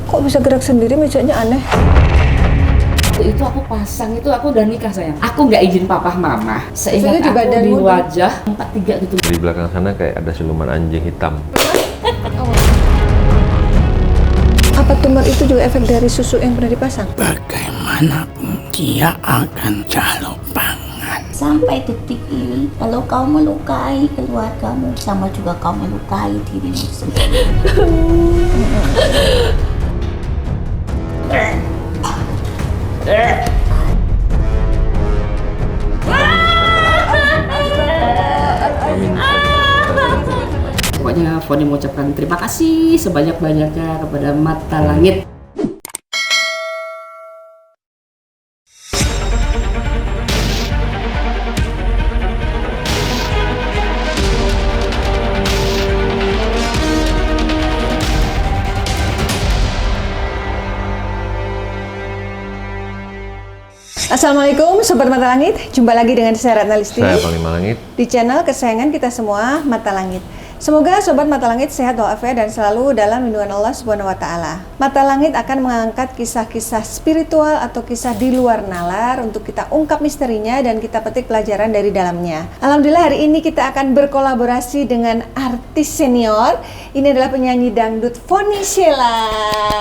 Kok bisa gerak sendiri, mejanya aneh. Itu aku pasang, itu aku udah nikah sayang. Aku nggak izin papa mama. Seingat Maksudnya di aku badanmu di tuh? wajah 43 gitu. Di belakang sana kayak ada siluman anjing hitam. Apa tumor itu juga efek dari susu yang pernah dipasang? Bagaimanapun dia akan jalur pangan. Sampai detik ini, kalau kau melukai keluargamu, sama juga kau melukai dirimu sendiri. Pokoknya Foni mengucapkan terima kasih sebanyak-banyaknya kepada Mata Langit. Assalamualaikum Sobat Mata Langit, jumpa lagi dengan saya Ratna Listi Saya Panglima Langit. di channel kesayangan kita semua, Mata Langit. Semoga Sobat Mata Langit sehat walafiat dan selalu dalam lindungan Allah Subhanahu wa Ta'ala. Mata Langit akan mengangkat kisah-kisah spiritual atau kisah di luar nalar untuk kita ungkap misterinya dan kita petik pelajaran dari dalamnya. Alhamdulillah hari ini kita akan berkolaborasi dengan artis senior. Ini adalah penyanyi dangdut Foni Sheila,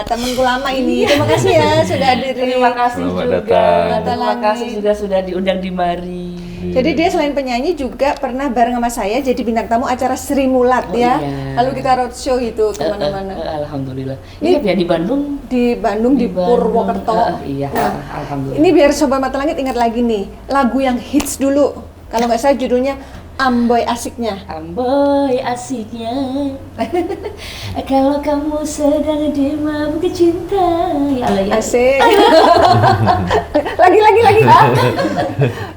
temanku lama ini. Terima kasih ya sudah hadir. Terima kasih Selamat juga. datang. Terima kasih juga sudah diundang di mari. Jadi dia selain penyanyi juga pernah bareng sama saya jadi bintang tamu acara Sri Mulat Oh, ya. iya. Lalu kita roadshow gitu kemana-mana. Alhamdulillah. Ini- Ini ya di Bandung. Di Bandung, di Bandung. Purwokerto. Iya, Nah, alhamdulillah. ini biar Sobat Mata Langit ingat lagi nih, lagu yang hits dulu. Kalau nggak salah judulnya Amboy Asiknya. Amboy asiknya. Kalau kamu sedang dimabuk cinta. Ya Allah ya. Asik. lagi.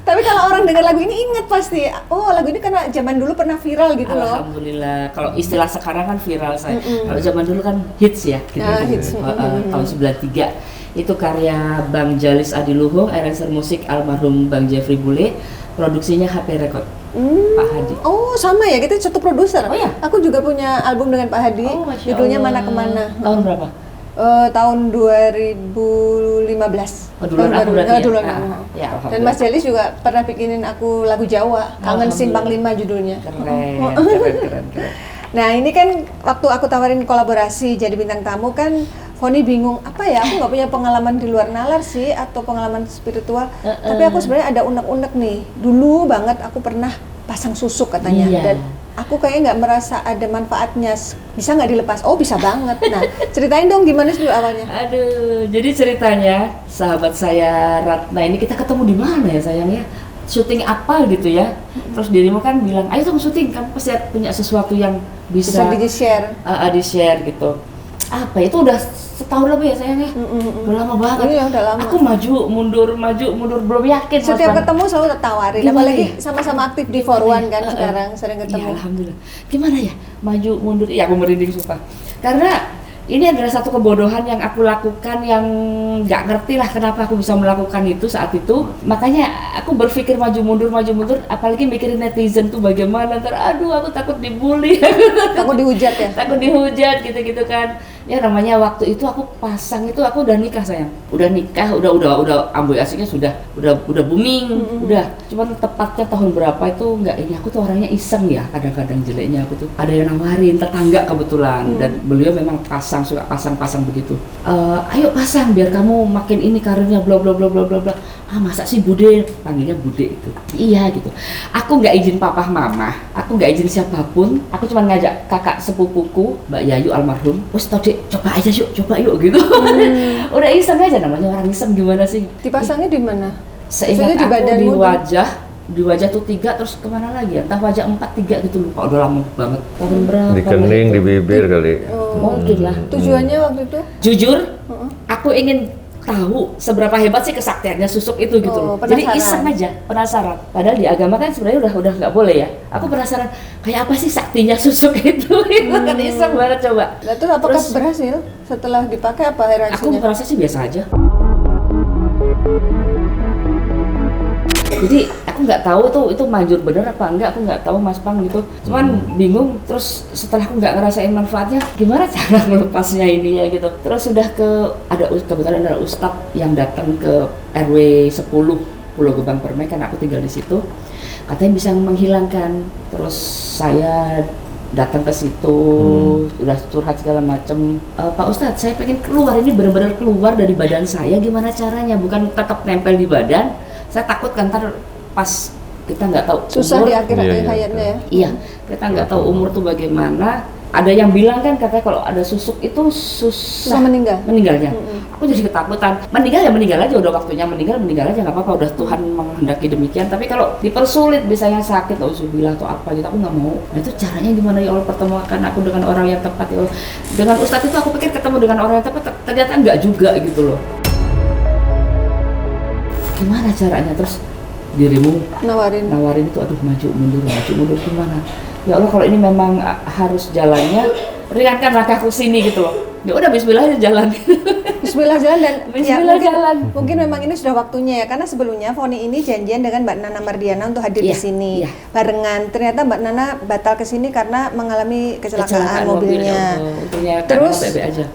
Tapi kalau orang dengar lagu ini ingat pasti. Oh, lagu ini karena zaman dulu pernah viral gitu loh. Alhamdulillah. Kalau istilah sekarang kan viral saya. Kalau zaman dulu kan hits ya. Gitu. Nah, hits. Tahun 93. Itu karya Bang Jalis Adiluhung, arranger musik almarhum Bang Jeffrey Bule, produksinya HP Record. Pak Hadi. Oh, sama ya, kita satu produser. Oh, ya? Aku juga punya album dengan Pak Hadi, Oh, Masya judulnya Allah. Mana Kemana. Tahun berapa? Tahun 2015. Oh, duluan Tahun aku baru. berarti ya? Duluan Ah, kamu. ya, Dan alhamdulillah. Mas Jalis juga pernah bikinin aku lagu Jawa, Kangen Simpang 5 judulnya. Keren. Nah, ini kan waktu aku tawarin kolaborasi jadi bintang tamu kan Foni bingung, apa ya, aku nggak punya pengalaman di luar nalar sih atau pengalaman spiritual. Tapi aku sebenarnya ada unek-unek nih. Dulu banget aku pernah pasang susuk katanya. Iya. Dan aku kayaknya nggak merasa ada manfaatnya. Bisa nggak dilepas? Oh, bisa banget. Nah, ceritain dong gimana sih dulu awalnya? Aduh, jadi ceritanya sahabat saya Ratna ini kita ketemu di mana ya sayangnya? Syuting apa gitu ya? Terus dirimu kan bilang, ayo dong syuting, kamu pasti punya sesuatu yang Bisa bisa di-share. di-share gitu. Apa itu udah setahun lebih ya sayangnya? Udah lama banget. Iya, udah lama. Aku maju mundur belum yakin. Mas Setiap Bang. ketemu selalu tertawarin, Gimana apalagi ya? sama-sama aktif di Forwan kan sekarang sering Iya, ketemu. alhamdulillah. Gimana ya? Maju mundur. Ya aku merinding sumpah. Karena ini adalah satu kebodohan yang aku lakukan yang nggak ngerti lah kenapa aku bisa melakukan itu saat itu. Makanya aku berpikir maju mundur, apalagi mikirin netizen tuh bagaimana. Ntar aduh aku takut dibully. Takut dihujat ya? Takut dihujat gitu-gitu kan. Ya namanya waktu itu aku pasang itu aku udah nikah sayang. Udah nikah, udah Amboy Asiknya udah booming, udah. Cuman tepatnya tahun berapa itu enggak, ini aku tuh orangnya iseng ya, kadang-kadang jeleknya aku tuh. Ada yang nawarin tetangga kebetulan dan beliau memang suka pasang begitu. Ayo pasang biar kamu makin ini karirnya bla bla bla bla bla bla. Ah masa sih Bude, panggilnya Bude itu. Iya gitu. Aku nggak izin papa mama, aku nggak izin siapapun. Aku cuma ngajak kakak sepupuku Mbak Yayu almarhum. Wes tau dek, coba yuk gitu. Udah iseng aja, namanya orang iseng gimana sih? Dipasangnya di mana? Seingat Maksudnya di aku badanmu di wajah tuh 3 terus kemana lagi ya? Entah wajah 4 3 gitu lupa. Udah lama banget. Tahun berapa? Di kening, di bibir kali. Mungkin lah. Tujuannya waktu itu? Jujur, aku ingin tahu seberapa hebat sih kesaktiannya susuk itu gitu Oh, loh. Jadi penasaran. iseng aja, penasaran. Padahal di agama kan sebenarnya udah nggak boleh ya. Aku penasaran kayak apa sih saktinya susuk itu. Itu kan iseng banget coba. Nah, terus apakah Terus- berhasil? Setelah dipakai apa Aku reaksinya? merasa sih biasa aja. Jadi aku aku nggak tahu itu manjur bener apa enggak, aku nggak tahu Mas Pang gitu. Cuman bingung, terus setelah aku nggak ngerasain manfaatnya, gimana cara melepasnya ini ya gitu. Terus sudah kebetulan ada ustadz yang datang ke RW 10 Pulau Gebang Permai, kan aku tinggal di situ. Katanya bisa menghilangkan. Terus saya datang ke situ, udah curhat segala macem. Pak Ustadz, saya pengen keluar, ini benar-benar keluar dari badan saya, gimana caranya? Bukan tetap nempel di badan. Saya takut kan ntar pas kita nggak tahu Susah umur. di akhir Iya, hayatnya ya. Iya, kita nggak tahu umur tuh bagaimana. Ada yang bilang kan katanya kalau ada susuk itu susah meninggalnya. Aku jadi ketakutan. Meninggal ya meninggal aja, udah waktunya meninggal aja, nggak apa-apa, udah Tuhan menghendaki demikian. Tapi kalau dipersulit, misalnya sakit atau usubillah atau apa gitu, aku nggak mau. Nah itu caranya gimana ya Allah, pertemukan aku dengan orang yang tepat ya Allah. Dengan Ustadz itu aku pikir ketemu dengan orang yang tepat, ternyata nggak juga gitu loh. Gimana caranya? Terus dirimu nawarin itu, aduh maju mundur gimana? Ya Allah, kalau ini memang harus jalannya, ringankan langkahku sini gitu loh. Ya udah, Bismillah aja jalan. Bismillah jalan dan Bismillah jalan. Mungkin memang ini sudah waktunya ya, karena sebelumnya Foni ini janjian dengan Mbak Nana Mardiana untuk hadir di Iya, sini iya. barengan. Ternyata Mbak Nana batal ke sini karena mengalami kecelakaan mobil, mobilnya. ya Allah. Untungnya Terus karena BB aja.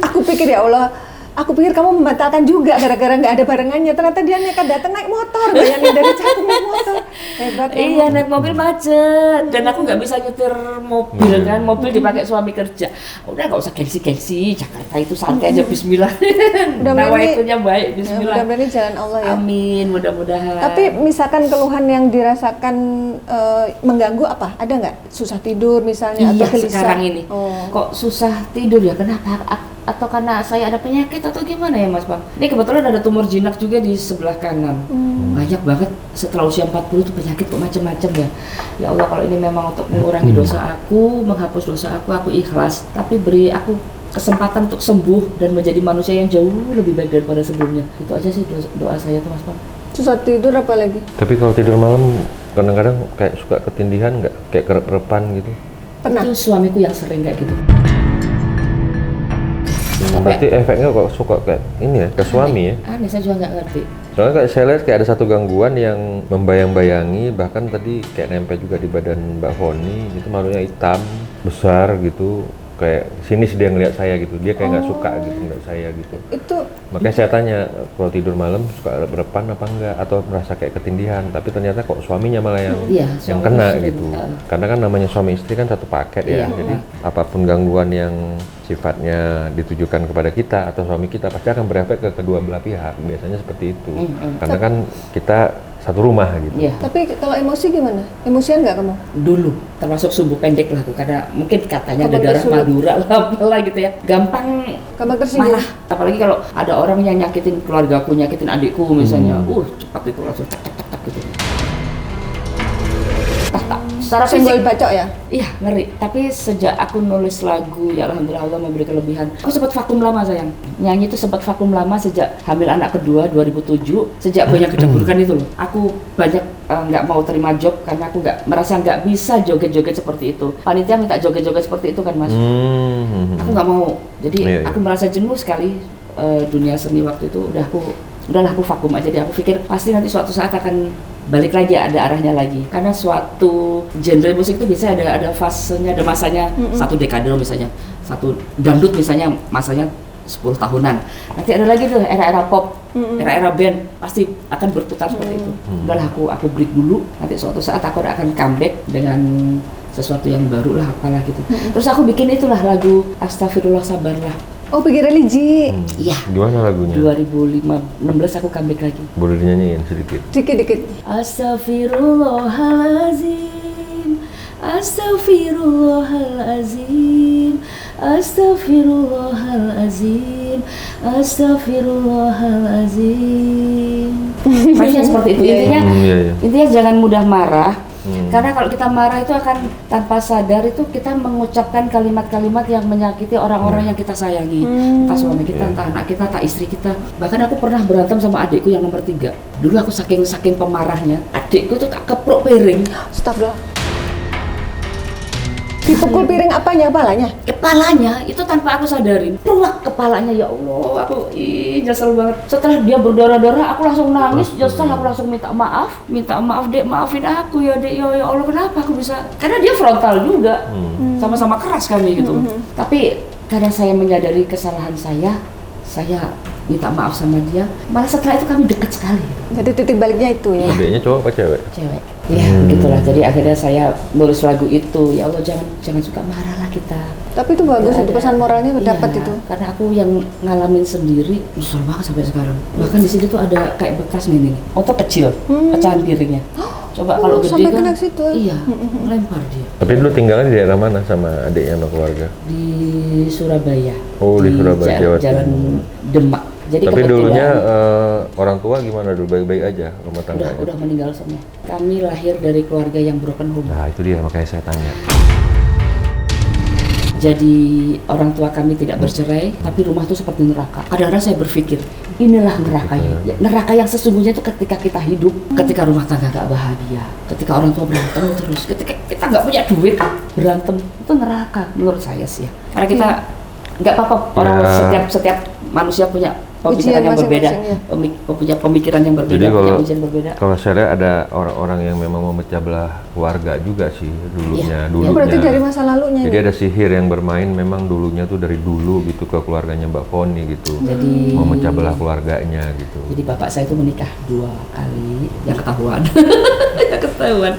aku pikir ya Allah, aku pikir kamu membatalkan juga gara-gara nggak ada barengannya. Ternyata dia nekat datang naik motor, bayangin dari Cakung naik motor. Hebat ya. Iya, naik mobil macet dan aku nggak bisa nyetir mobil kan, mobil dipakai suami kerja. Udah nggak usah gengsi, Jakarta itu santai aja, Bismillah. Nawaitunya baik, Bismillah. Mudah-mudahan ini jalan Allah ya. Amin, mudah-mudahan. Tapi misalkan keluhan yang dirasakan mengganggu apa? Ada nggak? Susah tidur misalnya iya, atau gelisah? sekarang ini Oh. kok susah tidur ya, kenapa? Atau karena saya ada penyakit atau gimana ya Mas Bang? Ini kebetulan ada tumor jinak juga di sebelah kanan. Banyak banget setelah usia 40 tuh penyakit kok macam-macam ya. Ya Allah, kalau ini memang untuk mengurangi dosa aku, menghapus dosa aku ikhlas. Tapi beri aku kesempatan untuk sembuh dan menjadi manusia yang jauh lebih baik daripada sebelumnya. Itu aja sih doa saya tuh Mas Bang. Susah tidur apa lagi? Tapi kalau tidur malam kadang-kadang kayak suka ketindihan nggak? Kayak kerep-kerepan gitu? Pernah? Itu suamiku yang sering kayak gitu. Berarti efeknya kok suka kayak ini ya, ke suami ya? Aneh, saya juga nggak ngerti. Soalnya kayak saya lihat kayak ada satu gangguan yang membayang-bayangi, bahkan tadi kayak nempel juga di badan Mbak Foni, itu malunya hitam, besar gitu, kayak sinis dia ngeliat saya gitu, dia kayak nggak suka gitu ngeliat saya gitu. Itu Makanya saya tanya, kalau tidur malam suka berdepan apa enggak, atau merasa kayak ketindihan, tapi ternyata kok suaminya malah yang Iya, yang suami kena sering, gitu. Karena kan namanya suami istri kan satu paket ya, Iya. jadi apapun gangguan yang sifatnya ditujukan kepada kita atau suami kita pasti akan berefek ke kedua belah pihak, biasanya seperti itu. Karena kan kita satu rumah gitu. Iya. tapi kalau emosi gimana? Emosian nggak kamu? Dulu termasuk sumbu pendek lah aku, karena mungkin katanya ada Gampang darah tersulut. Madura lah gitu ya, gampang Gampang tersinggung. marah. Apalagi kalau ada orang yang nyakitin keluargaku, nyakitin adikku misalnya, cepat itu langsung tak gitu. Secara Simbol fisik, bacok ya? iya ngeri. Tapi sejak aku nulis lagu, ya alhamdulillah Allah memberi kelebihan. Aku sempat vakum lama sayang. Nyanyi itu sempat vakum lama sejak hamil anak kedua 2007. Sejak banyak kedeburkan itu loh. Aku banyak nggak mau terima job karena aku merasa nggak bisa joget-joget seperti itu. Panitia minta joget-joget seperti itu kan Mas. Aku nggak mau. Jadi Iya, iya. aku merasa jenuh sekali dunia seni waktu itu. Udahlah aku vakum aja deh. Aku pikir pasti nanti suatu saat akan balik lagi, ada arahnya lagi. Karena suatu genre musik itu biasanya ada fasenya, ada masanya. Satu dekade misalnya, satu dangdut misalnya masanya 10 tahunan. Nanti ada lagi tuh era-era pop, era-era band, pasti akan berputar seperti itu. Udahlah aku break dulu. Nanti suatu saat aku akan comeback dengan sesuatu yang baru lah, apalah gitu. Terus aku bikin itulah lagu Astagfirullah Sabarlah. Oh, bikin religi. Iya. Gimana lagunya? 2016 aku comeback lagi. Boleh dinyanyiin sedikit? Dikit-dikit. Astaghfirullahalazim, astaghfirullahalazim, astaghfirullahalazim, astaghfirullahalazim. Maksudnya seperti itu. Intinya, Iya, iya. intinya jangan mudah marah. Karena kalau kita marah itu akan tanpa sadar itu kita mengucapkan kalimat-kalimat yang menyakiti orang-orang yang kita sayangi. Entah suami kita, entah anak kita, entah istri kita. Bahkan aku pernah berantem sama adikku yang nomor 3. Dulu aku saking pemarahnya, adikku tuh tak keprok piring. Astagfirullah. Dipukul piring apanya, kepalanya? Kepalanya itu tanpa aku sadarin, ruak kepalanya, ya Allah, aku nyesel banget. Setelah dia berdarah-darah, aku langsung nangis, nyesel, aku langsung minta maaf, Dek, maafin aku ya Dek, ya Allah, kenapa aku bisa? Karena dia frontal juga, sama-sama keras kami gitu. Tapi karena saya menyadari kesalahan saya minta maaf sama dia, malah setelah itu kami dekat sekali. Jadi titik baliknya itu ya. Adiknya cowok apa cewek? Cewek. Ya, begitulah. Jadi akhirnya saya nulis lagu itu. Ya Allah, jangan suka marah lah kita. Tapi itu bagus, Nggak itu ada. pesan moralnya dapat Iya, itu. Karena aku yang ngalamin sendiri, nyesel banget sampai sekarang. Bahkan di sini tuh ada kayak bekas nih, otot kecil, pecahan piringnya. Coba kalau gede sampai kan, kena situ. iya, lempar dia. Tapi dulu tinggalnya di daerah mana sama adiknya sama keluarga? Di Surabaya. Oh, di Surabaya, Jawa Jalan Timur. Demak. Jadi Tapi kebetulan- dulunya orang tua gimana dulu? Baik-baik aja rumah tangganya? udah meninggal semua. Kami lahir dari keluarga yang broken home. Nah itu dia makanya saya tanya. Jadi orang tua kami tidak bercerai, tapi rumah itu seperti neraka. Kadang-kadang saya berpikir, inilah nerakanya. Ya, neraka yang sesungguhnya itu ketika kita hidup, ketika rumah tangga gak bahagia, ketika orang tua berantem terus, ketika kita nggak punya duit, berantem, itu neraka menurut saya sih ya. Karena kita nggak apa-apa, orang setiap manusia punya pemikiran Ujian yang berbeda, masing-masing, punya pemikiran yang berbeda, Jadi punya ujian berbeda. kalau saya lihat ada orang-orang yang memang memecah belah keluarga juga sih dulunya. Iya. Oh, berarti dari masa lalunya Jadi ya? ada sihir yang bermain memang dulunya tuh dari dulu gitu ke keluarganya Mbak Foni gitu. Jadi Memecah belah keluarganya gitu. Jadi bapak saya itu menikah 2 kali, yang ketahuan. Yang ketahuan.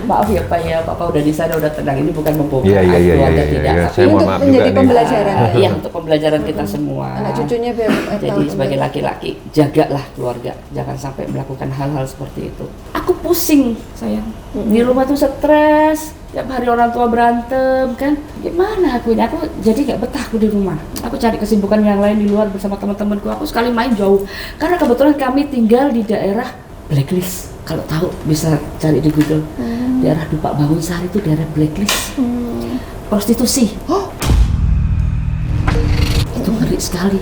Maaf ya Pak ya, Bapak udah di sana udah tenang, ini bukan membongkar keluarga tidak. iya. Tapi Saya mohon untuk maaf menjadi juga nih. pembelajaran. Iya, untuk pembelajaran kita semua. Anak cucunya biar tahu Jadi sebagai kembali. laki-laki, jagalah keluarga, jangan sampai melakukan hal-hal seperti itu. Aku pusing, sayang. Di rumah tuh stres, tiap hari orang tua berantem kan. Gimana aku ini? Aku jadi nggak betah aku di rumah. Aku cari kesibukan yang lain di luar bersama teman-temanku. Aku sekali main jauh. Karena kebetulan kami tinggal di daerah Blacklist. Kalau tahu bisa cari di Google. Daerah Dupak Bangunsari itu daerah Blacklist. Prostitusi. Itu ngeri sekali.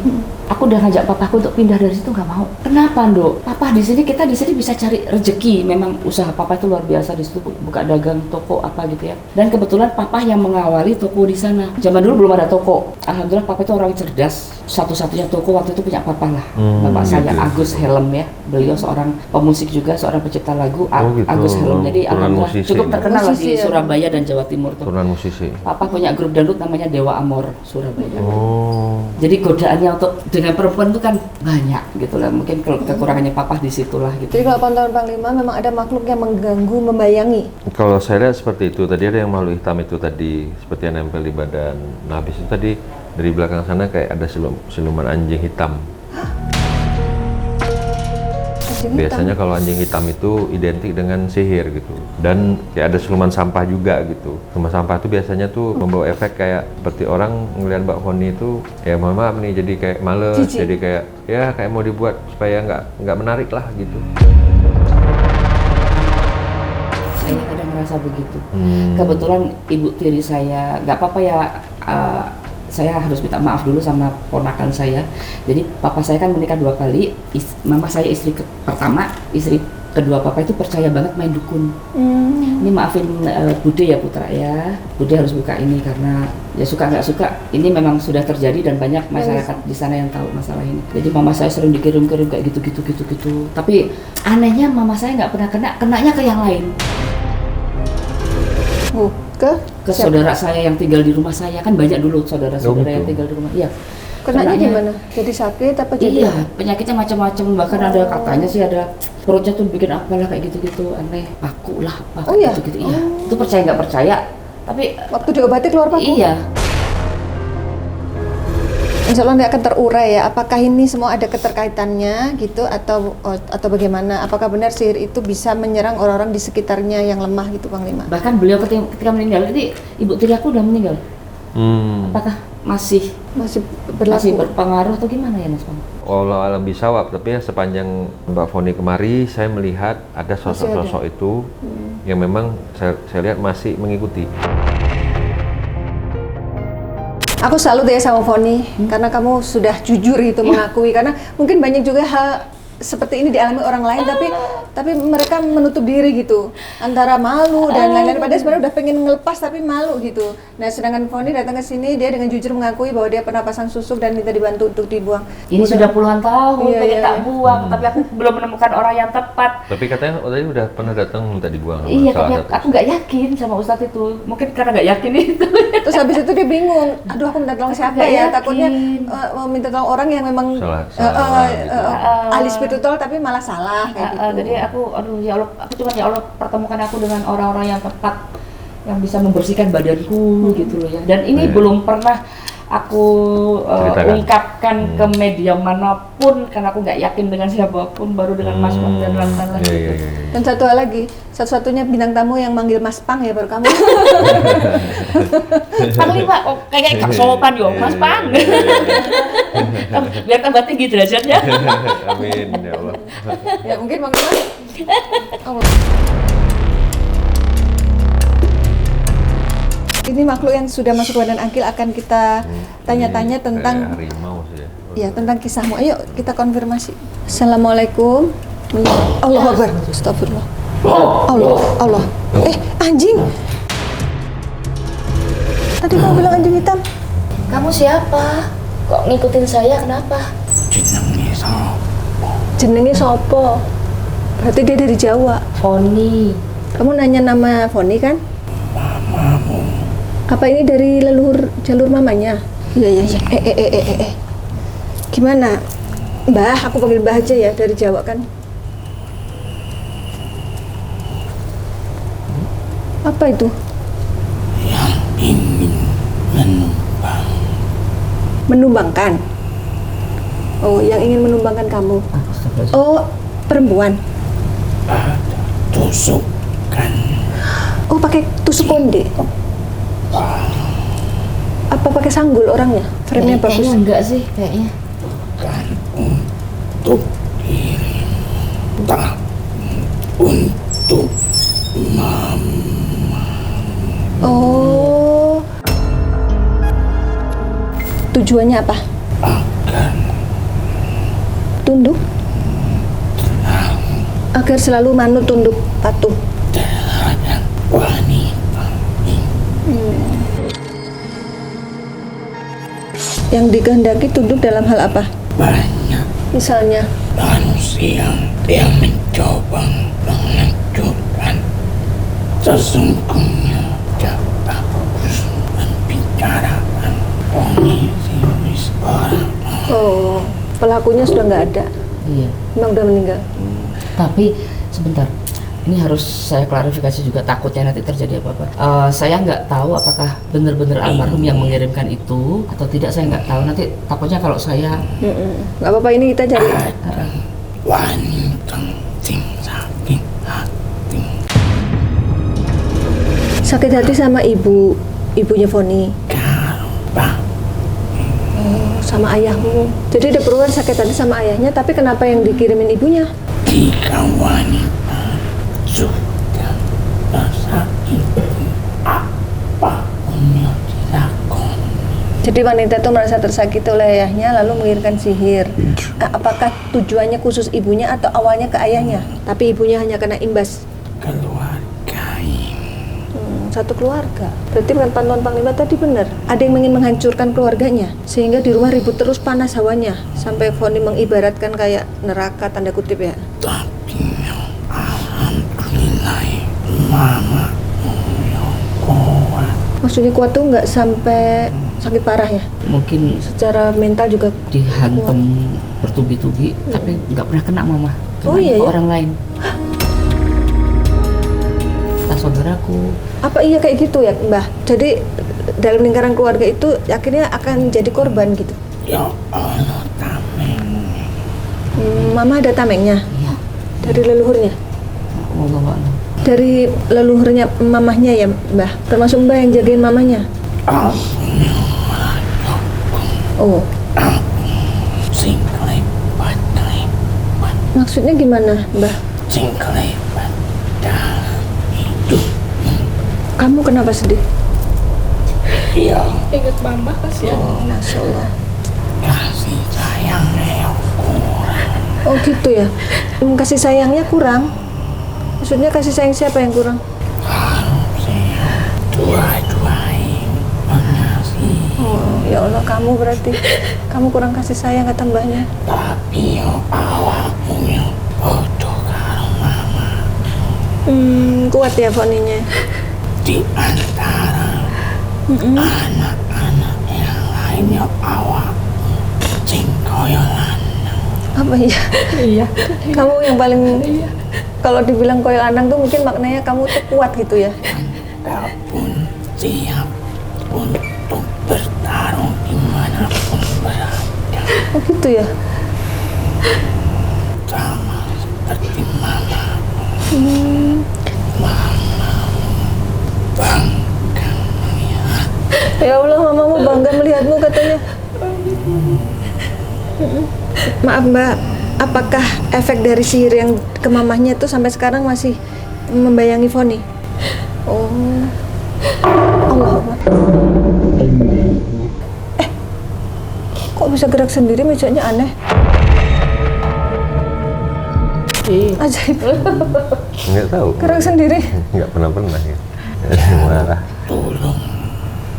Aku udah ngajak papaku untuk pindah dari situ, nggak mau. Kenapa, Nduk? Papa di sini, kita di sini bisa cari rezeki. Memang usaha papa itu luar biasa di situ, buka dagang toko apa gitu ya. Dan kebetulan papa yang mengawali toko di sana. Zaman dulu belum ada toko. Alhamdulillah papa itu orang cerdas. Satu-satunya toko waktu itu punya papa lah. Bapak saya gitu. Agus Helm ya. Beliau seorang pemusik juga, seorang pencipta lagu. gitu. Agus Helm. Jadi Turunan alhamdulillah musisi. cukup terkenal lah di Musisi ya. Surabaya dan Jawa Timur tuh. Turunan musisi. Papa punya grup dangdut namanya Dewa Amor Surabaya. Oh. Jadi godaannya untuk dengan perempuan itu kan banyak gitu lah. Mungkin kekurangannya papa di situlah gitu. Jadi kalau pantauan Panglima memang ada makhluk yang mengganggu, membayangi. Kalau saya lihat seperti itu, tadi ada yang makhluk hitam itu tadi seperti yang nempel di badan. Nah habis itu tadi dari belakang sana kayak ada siluman anjing hitam. Anjing Biasanya kalau anjing hitam itu identik dengan sihir gitu. Dan kayak ada siluman sampah juga gitu. Siluman sampah itu biasanya tuh membawa efek kayak seperti orang ngelihat Mbak Foni itu ya mohon maaf nih jadi kayak males, Jijik. jadi kayak ya kayak mau dibuat supaya nggak menarik lah gitu. Saya kadang merasa begitu. Kebetulan ibu tiri saya, nggak apa-apa ya, saya harus minta maaf dulu sama ponakan saya. Jadi papa saya kan menikah 2 kali, mama saya istri pertama, istri kedua papa itu percaya banget main dukun. Ini maafin Bude ya Putra ya, Bude harus buka ini karena ya suka nggak suka, ini memang sudah terjadi dan banyak masyarakat di sana yang tahu masalah ini. Jadi mama saya sering dikirim-kirim kayak gitu. Tapi anehnya mama saya nggak pernah kenanya ke yang lain. Ke saudara saya yang tinggal di rumah saya, kan banyak dulu saudara-saudara yang tinggal di rumah. Iya. Kenanya gimana? Jadi sakit apa jadi? Iya, penyakitnya macam-macam, bahkan ada katanya sih ada perutnya tuh bikin apalah kayak gitu-gitu, aneh, paku lah, apa Oh, iya? gitu-gitu. Iya. Itu percaya nggak percaya, tapi Waktu diobati keluar paku? iya. Insya Allah nanti akan terurai ya. Apakah ini semua ada keterkaitannya gitu atau bagaimana? Apakah benar sihir itu bisa menyerang orang-orang di sekitarnya yang lemah gitu, Panglima? Bahkan beliau ketika meninggal, jadi ibu tiri aku udah meninggal. Apakah masih Masih berlaku? berpengaruh atau gimana ya Mas Pang? Allah alam bisawab, tapi ya sepanjang Mbak Foni kemari saya melihat ada sosok-sosok itu yang memang saya lihat masih mengikuti. Aku salut ya sama Foni karena kamu sudah jujur gitu mengakui, karena mungkin banyak juga hal seperti ini dialami orang lain, tapi mereka menutup diri gitu, antara malu dan lain-lain. Padahal sebenarnya udah pengen ngelepas tapi malu gitu. Nah, sedangkan Foni datang ke sini, dia dengan jujur mengakui bahwa dia pernah pasang susuk dan minta dibantu untuk dibuang. Ini sudah puluhan tahun Iya, pengen iya, tak iya. buang, tapi aku belum menemukan orang yang tepat. Tapi katanya tadi udah pernah datang minta dibuang sama Iya, salah tapi satu. aku nggak yakin sama Ustadz itu. Mungkin karena nggak yakin itu. Terus habis itu dia bingung, aduh aku minta tolong siapa nggak ya? yakin. Takutnya mau minta tolong orang yang memang Salah gitu. ahli spiritual tapi malah salah kayak gitu. Jadi aduh ya Allah, aku cuma ya Allah pertemukan aku dengan orang-orang yang tepat yang bisa membersihkan badanku gitu loh ya. Dan ini Iya. belum pernah aku Ceritakan. ungkapkan ke media manapun karena aku nggak yakin dengan siapapun, baru dengan Mas Pang dan lain-lain Iya, gitu. iya. Dan satu hal lagi, satu-satunya bintang tamu yang manggil Mas Pang ya baru kamu. Panglima, oh kayak gak sopan yo, Mas Pang. Biar tambah tinggi derajatnya. Amin ya Allah. Ya mungkin Panglima. Allah. Ini makhluk yang sudah masuk badan Akil akan kita tanya-tanya Ini tentang kayak harimau sih ya. ya tentang kisahmu. Ayo kita konfirmasi. Assalamualaikum. Allah Akbar. Astagfirullah. Allah. Anjing. Tadi mau bilang anjing hitam. Kamu siapa? Kok ngikutin saya? Kenapa? jenenge sapa? Jenenge sopo? Berarti dia dari Jawa. Foni. Kamu nanya nama Foni kan? Apa ini dari leluhur jalur mamanya? Iya. Gimana? Mbah, aku panggil Mbah aja ya, dari Jawa kan. Apa itu? Yang ingin menumpang. Menumbangkan. Oh, yang ingin menumbangkan kamu. Oh, perempuan. Ada tusukan. Oh, pakai tusuk konde. Apa pakai sanggul orangnya? Frame-nya bagus. Kayaknya enggak sih, kayaknya. Bukan untuk diri, tak untuk Oh. Tujuannya apa? akan Tunduk? Agar selalu manut, tunduk, patuh. terhadap wanita Yang dikehendaki tunduk dalam hal apa? banyak Misalnya, manusia yang mencoba menunjukkan sesungguhnya tidak bagus membicarakan kondisi orang. oh, pelakunya sudah nggak ada. Iya. Memang udah meninggal. Tapi sebentar, ini harus saya klarifikasi juga, takutnya nanti terjadi apa-apa. Saya nggak tahu apakah benar-benar almarhum yang mengirimkan itu atau tidak, saya nggak tahu. Nanti takutnya kalau saya Nggak apa-apa, ini kita cari. Wanita sing sakit hati Sakit hati sama ibunya Foni. karo Pak Sama ayahmu. Jadi ada perubahan sakit hati sama ayahnya, tapi kenapa yang dikirimin ibunya? jika wanita sudah tersakiti apapun yang dilakukan. Jadi wanita itu merasa tersakiti oleh ayahnya lalu mengirimkan sihir. Apakah tujuannya khusus ibunya atau awalnya ke ayahnya? Tapi ibunya hanya kena imbas. Keluarga ini Satu keluarga. Berarti pantauan Panglima tadi benar. Ada yang ingin menghancurkan keluarganya sehingga di rumah ribut terus, panas hawanya sampai Foni mengibaratkan kayak neraka tanda kutip ya. tapi alhamdulillah mama yang kuat. Maksudnya kuat tuh nggak sampai sakit parah ya? mungkin Secara mental juga. dihantam bertubi-tubi, tapi nggak pernah kena mama. Oh, Kena iya, ke ya? orang lain. Tak saudaraku. Apa iya kayak gitu ya Mbah? Jadi dalam lingkaran keluarga itu akhirnya akan jadi korban gitu. Ya Allah tameng Mama ada tamengnya Iya. dari leluhurnya. Wallahu a'lam. Dari leluhurnya mamahnya ya Mbah. Termasuk Mbah yang jagain mamanya. Oh, sing klebat maksudnya gimana Mbah? sing klebat dalam hidup. Kamu kenapa sedih? Ya Ingat mama kasihan. Masya Allah. kasih sayang yang kurang. Oh gitu ya. Kasih sayangnya kurang. Maksudnya kasih sayang siapa yang kurang? Harusnya dua-duanya mengasihi. Oh, ya Allah, kamu berarti kamu kurang kasih sayang kata mbahnya. Tapi yo awakmu yo bodoh karo mama. Kuat ya foninya. Di antara anak-anak yang lain yo awakmu sing koyo lanang. Apa iya? Iya. Kamu yang paling kalau dibilang koyo lanang tuh mungkin maknanya kamu tuh kuat gitu ya. Kau pun siap untuk bertarung dimanapun berada. Oh gitu ya. Sama seperti mama. Bangga melihat. Ya Allah, mamamu bangga melihatmu katanya. Maaf Mbak, apakah efek dari sihir yang ke mamahnya tuh sampai sekarang masih membayangi Foni? Oh, Allah Akbar. Kok bisa gerak sendiri, mejanya aneh. Ajaib. Nggak tahu. Gerak sendiri. Nggak pernah ya. Marah. Tolong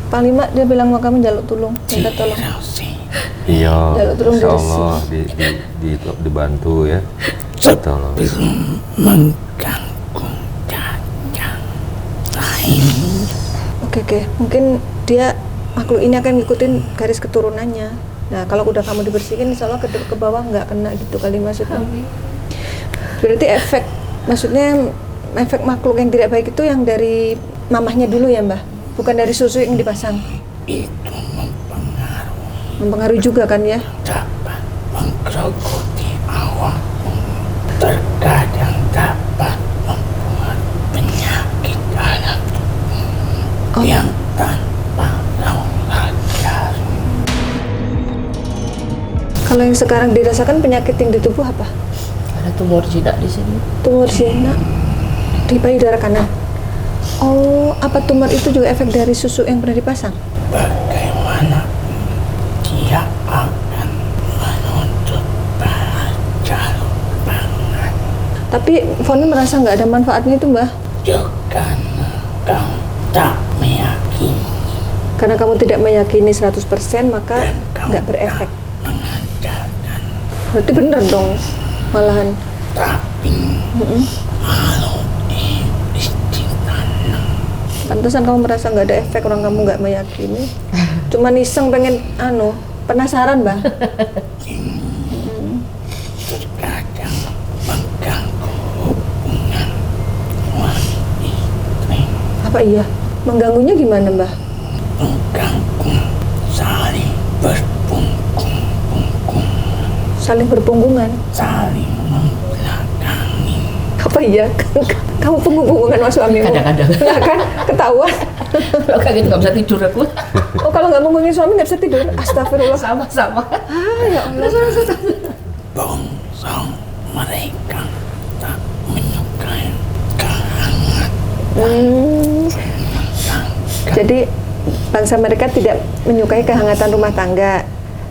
Panglima dia bilang mau kamu jaluk tulung, minta tolong. dirasi. Iya, Jaluk tulung insya dari Allah dibantu ya. Tolong. Sebelum mengganggu dagang lain. Oke, mungkin dia makhluk ini akan ngikutin garis keturunannya. Nah, kalau udah kamu dibersihin, insya Allah ke bawah nggak kena gitu kali maksudnya. Berarti maksudnya efek makhluk yang tidak baik itu yang dari mamahnya dulu ya Mbah? Bukan dari susu yang dipasang? Itu Mempengaruhi juga kan ya? dapat menggerogoti awakmu. Terkadang dapat membuat penyakit dalam tubuhmu yang tanpa laurat jarum. Kalau yang sekarang dirasakan penyakit yang di tubuh apa? Ada tumor jinak di sini. Tumor jinak di payudara kanan. Oh, apa tumor itu juga efek dari susu yang pernah dipasang? Bagaimana dia akan menuntut balas jalur pangan. Tapi Foni merasa nggak ada manfaatnya itu Mbah? Juga kau tak meyakini Karena kamu tidak meyakini 100% maka dan kau nggak berefek. tak mengajarkan. Berarti bener dong malahan. Tapi kalau istitanam Pantesan kamu merasa nggak ada efek, orang kamu nggak meyakini. Cuman iseng pengen penasaran Mbah. terkadang mengganggu hubungan suami istri, Apa iya? Mengganggunya gimana Mbah? mengganggu saling berpunggung-punggung, Saling berpunggungan. saling membelakangi. Apa iya? Kamu punggung-punggungan sama suamimu? Kadang-kadang. Nggak kan? Ketahuan. Kalau kayak gitu nggak bisa tidur aku. Oh kalau nggak punggungin suami nggak bisa tidur? Astagfirullah. Sama-sama. Ya Allah. Bongsong mereka tak menyukai kehangatan. Jadi bangsa mereka tidak menyukai kehangatan rumah tangga.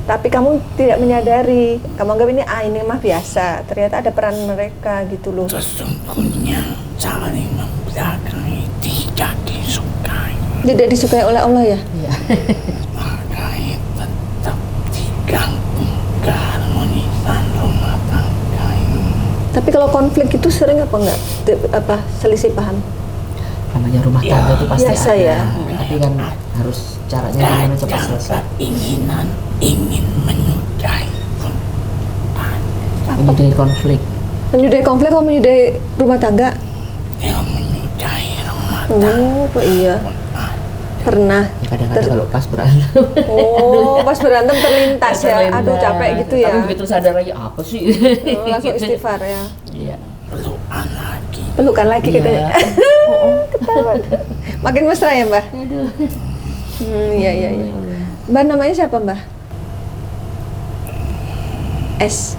Tapi kamu tidak menyadari, kamu anggap ini mah biasa. Ternyata ada peran mereka gitu loh. Sesungguhnya saling membelakangi tidak disukai. Tidak disukai oleh Allah ya? Iya. Makanya tetap diganggu keharmonisan rumah tangga ini. Tapi kalau konflik itu sering apa enggak? Selisih paham? Namanya rumah Ya, tangga itu pasti biasa ada. ya. Tapi kan harus caranya gimana cepat Kadang selesai. keinginan ingin menyudahi pun ada. Menyudahi konflik. Menyudahi konflik atau menyudahi rumah tangga? Yang menyudahi rumah tangga Oh, apa iya? pun ada. Pernah. Ya kadang-kadang kalau pas berantem. Oh, pas berantem terlintas ya. Terlintas. Aduh capek gitu ya. Tapi begitu sadar lagi apa sih? Oh, langsung istighfar ya. Iya. Pelukan lagi. Pelukan lagi Iya. katanya. Ketahuan. Makin mesra ya Mbah? Iya. Mbah namanya siapa Mbah? S.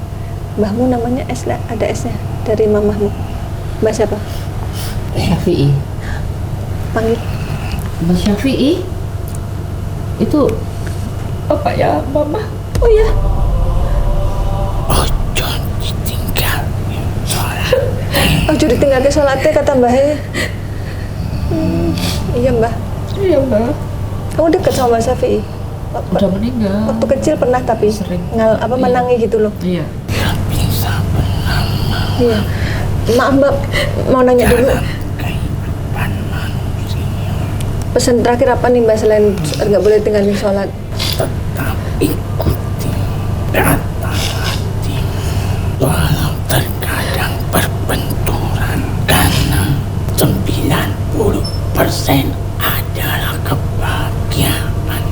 Mbahmu namanya S lah, ada S-nya dari mamahmu. Mbah siapa? Syafi'i. Panggil. Mas Syafi'i itu apa ya, Mama? Oh iya. Ojo Ojo ditinggal ke sholatnya kata Mbah. Iya Mbah. Iya Mbak. Kamu deket sama Mbak Syafi'i? Udah meninggal. Waktu kecil pernah tapi Sering. menangi gitu loh. Iya. Tidak bisa bernama Iya. Maaf Mbak, mau nanya dulu. dalam kehidupan manusia. Pesan terakhir apa nih Mbak selain nggak boleh tinggalin sholat? Tetap ikuti kata hati. Walau terkadang berbenturan, karena 90% adalah kebahagiaan.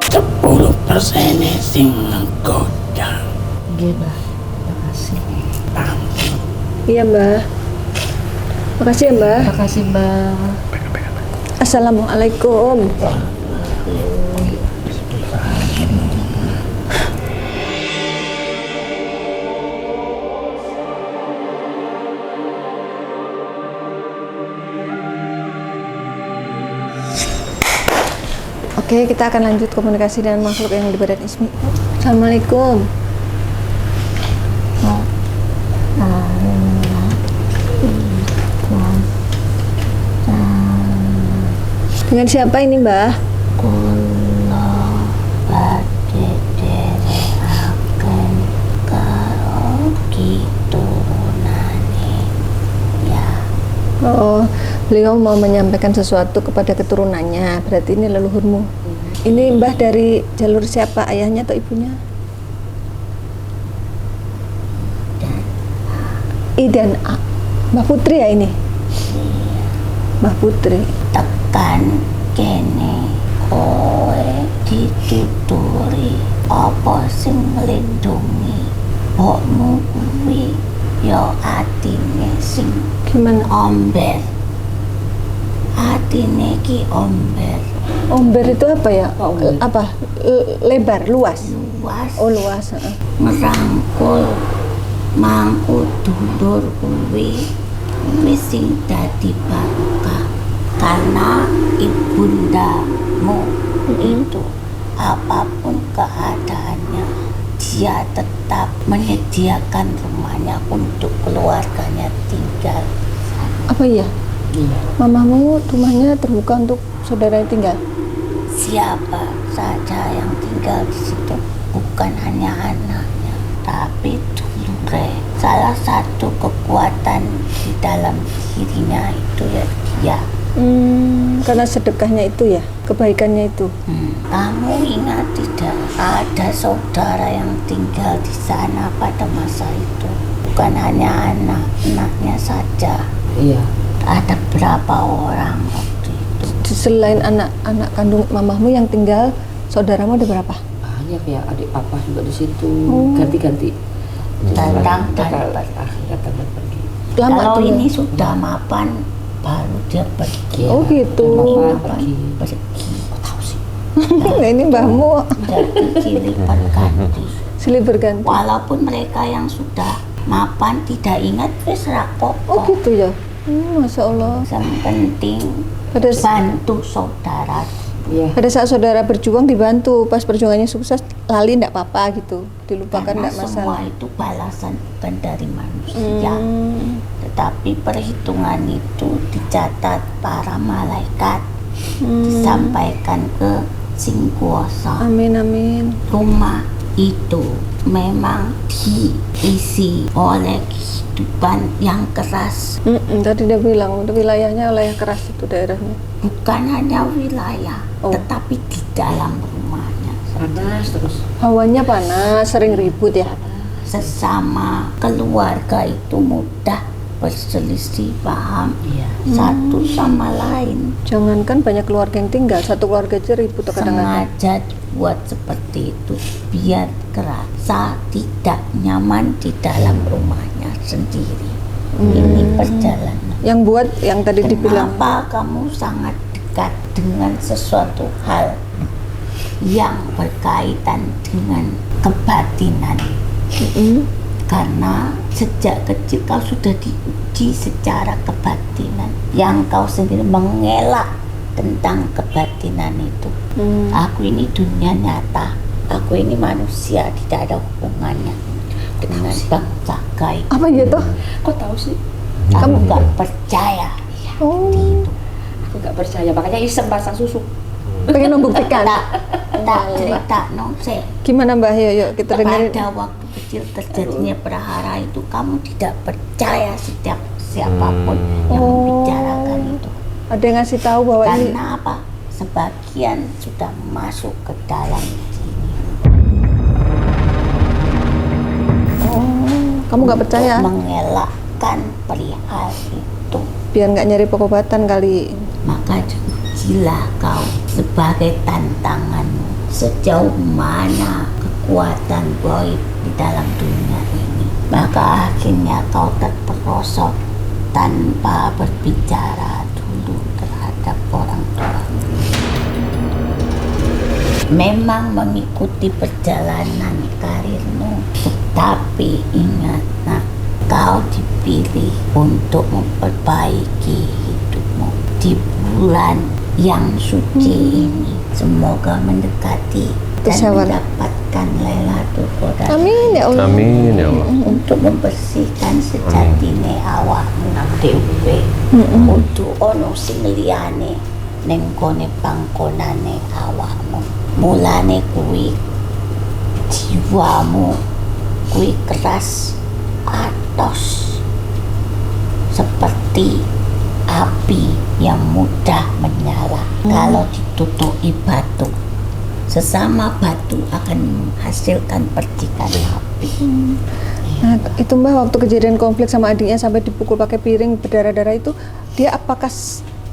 10% sing menggoda. Oke Mbak. Makasih. Iya Mbak. Makasih ya Mbak. Makasih Mbak. Assalamualaikum. Oke, kita akan lanjut komunikasi dengan makhluk yang di badan Ismi. Assalamualaikum. Dengan siapa ini Mbah? Kula badhe dherekaken karo kiturunane ya. Oh, beliau mau menyampaikan sesuatu kepada keturunannya. Berarti ini leluhurmu. Ini Mbah dari jalur siapa? Ayahnya atau ibunya? I dan A. Mbah Putri ya ini? Mbah Putri. Tekan kene kowe dituturi apa sing nglindungi mbokmu kuwi ya atine sing Gimana? omber. Atine ki omber Omber itu apa ya? Apa omber? Apa? Lebar, luas. luas. Oh, luas. Heeh. Ngerangkul mangku dulur kuwi wis sing dadi barokah karena ibundamu itu apapun keadaannya dia tetap menyediakan rumahnya untuk keluarganya tinggal. Apa iya? Iya. Mamamu rumahnya terbuka untuk saudara yang tinggal? Siapa saja yang tinggal di situ bukan hanya anaknya tapi dulure. Salah satu kekuatan di dalam dirinya itu ya dia. Karena sedekahnya itu ya, kebaikannya itu. Kamu ingat tidak ada saudara yang tinggal di sana pada masa itu? Bukan hanya anak-anaknya saja. Iya. Ada berapa orang waktu itu? Selain anak-anak kandung mamahmu yang tinggal, saudaramu ada berapa? Banyak ya, adik papa juga di situ. Oh. Ganti-ganti. Datang dan Datang pergi. datang dan pergi. Lama Kalau tuh ya? ini sudah mapan, baru dia pergi. Oh gitu. Papa Mapan, pergi. pergi. Kok tahu sih? Nah, ini mbahmu Jadi silih berganti. silih berganti. Walaupun mereka yang sudah mapan tidak ingat wis Oh rapopo. gitu ya. Masya Allah. Yang penting Pada bantu saudara. Iya. pada saat saudara berjuang dibantu, pas perjuangannya sukses lali enggak apa-apa gitu, dilupakan Karena enggak semua masalah. itu balasan bukan dari manusia. Tetapi perhitungan itu dicatat para malaikat, disampaikan ke sing kuasa. Amin amin. Rumah itu memang diisi oleh kehidupan yang keras. Tadi dia bilang itu wilayahnya wilayah keras itu daerahnya. Bukan hanya wilayah, Oh. tetapi di dalam rumahnya. Panas terus. Hawanya panas, sering ribut ya. Sesama keluarga itu mudah berselisih paham Iya. satu sama lain. Jangankan banyak keluarga yang tinggal, satu keluarga aja ribut kadang-kadang. Sengaja dibuat seperti itu biar kerasa tidak nyaman di dalam rumahnya sendiri. Ini perjalanan. Yang buat yang tadi dibilang Kenapa kamu sangat dekat dengan sesuatu hal yang berkaitan dengan kebatinan? Karena sejak kecil kau sudah diuji secara kebatinan, yang kau sendiri mengelak tentang kebatinan itu. Aku ini dunia nyata, aku ini manusia, tidak ada hubungannya. dengan bangsa gaib. Apa gitu? Kok tahu sih? Kamu nggak percaya? Oh, Aku nggak percaya, makanya iseng pasang susu. pengen membuktikan. Tak cerita no, saya. Gimana Mbah? Yuk kita dengerin. Pada waktu kecil terjadinya prahara itu kamu tidak percaya setiap siapapun yang membicarakan itu. Ada yang ngasih tahu bahwa ini Karena apa? Sebagian sudah masuk ke dalam sini. kamu nggak percaya? Untuk mengelakkan perihal itu. Biar nggak nyari pengobatan kali. Maka ujilah kau sebagai tantanganmu sejauh mana kekuatan gaib di dalam dunia ini. Maka akhirnya kau terperosok tanpa berbicara dulu terhadap orang tua. Memang mengikuti perjalanan karirmu, tetapi ingat nak, kau dipilih untuk memperbaiki hidupmu di bulan yang suci ini. Semoga mendekati dan Syawal. mendapatkan Lailatul Qadar. Amin ya Allah. Amin ya Allah. Untuk membersihkan sejatine awakmu dhewe. Kudu ono sing liyane ning gone panggonane awakmu. Mulane kuwi jiwamu kuwi keras atos seperti api yang mudah menyala kalau ditutupi batu. Sesama batu akan menghasilkan percikan api. Nah, itu Mbah waktu kejadian konflik sama adiknya sampai dipukul pakai piring berdarah-darah itu, dia apakah